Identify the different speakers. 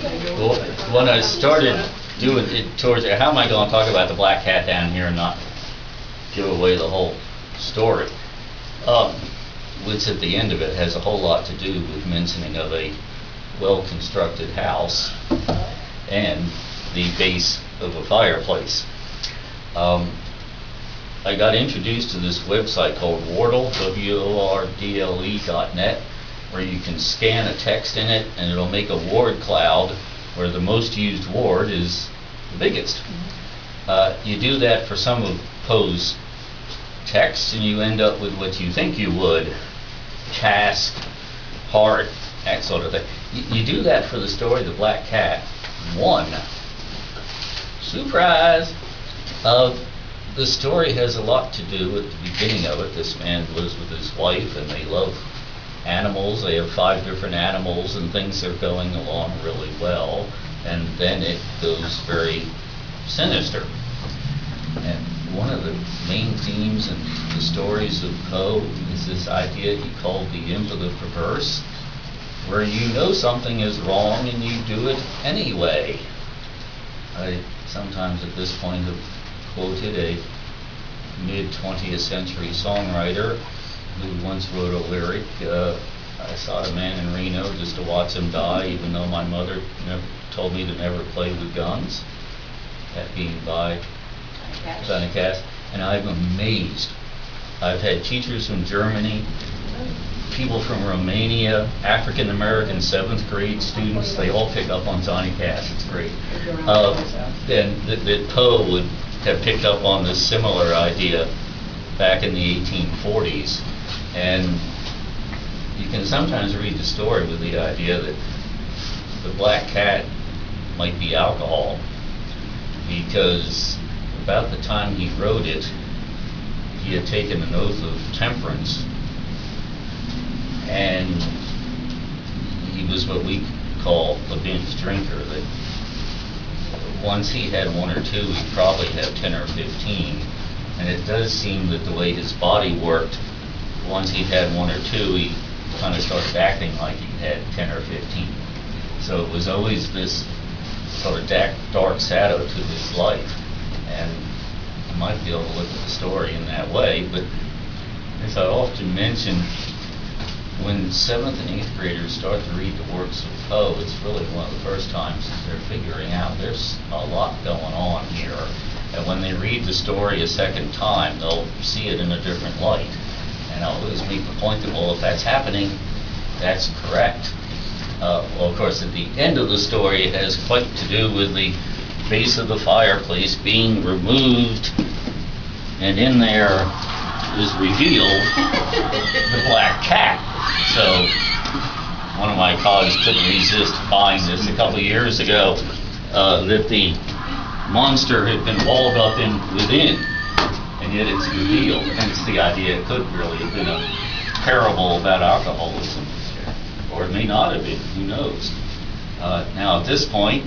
Speaker 1: Well, when I started doing it towards, how am I going to talk about the black cat down here and not give away the whole story? Which at the end of it has a whole lot to do with mentioning of a well-constructed house and the base of a fireplace. I got introduced to this website called Wordle, WORDLE.net, where you can scan a text in it and it'll make a word cloud where the most used word is the biggest. You do that for some of Poe's texts and you end up with what you think you would: task, heart, that sort of thing. You do that for the story The Black Cat 1. Surprise! The story has a lot to do at the beginning of it. This man lives with his wife and they love animals. They have 5 different animals and things are going along really well. And then it goes very sinister. And one of the main themes in the stories of Poe is this idea he called the imp of the perverse, where you know something is wrong and you do it anyway. I sometimes at this point have quoted a mid-20th century songwriter who once wrote a lyric, I sought a man in Reno just to watch him die, even though my mother told me to never play with guns. That being by Johnny Cash. And I'm amazed. I've had teachers from Germany, people from Romania, African American 7th grade students, they all pick up on Johnny Cash. It's great. And that Poe would have picked up on this similar idea back in the 1840s. And you can sometimes read the story with the idea that the black cat might be alcohol, because about the time he wrote it, he had taken an oath of temperance, and he was what we call a binge drinker, that once he had 1 or 2, he'd probably have 10 or 15, and it does seem that the way his body worked, once he'd had 1 or 2, he kind of started acting like he had 10 or 15. So it was always this sort of dark shadow to his life, and you might be able to look at the story in that way. But as I often mention, when 7th and 8th graders start to read the works of Poe, it's really one of the first times they're figuring out there's a lot going on here. And when they read the story a second time, they'll see it in a different light. And I'll always make the point that, well, if that's happening, that's correct. Well, of course, at the end of the story, it has quite to do with the base of the fireplace being removed, and in there is revealed the black cat. So one of my colleagues couldn't resist buying this a couple of years ago, that the monster had been walled up in within, and yet it's revealed. Hence the idea it could really have been a parable about alcoholism, or it may not have been, who knows. Now at this point,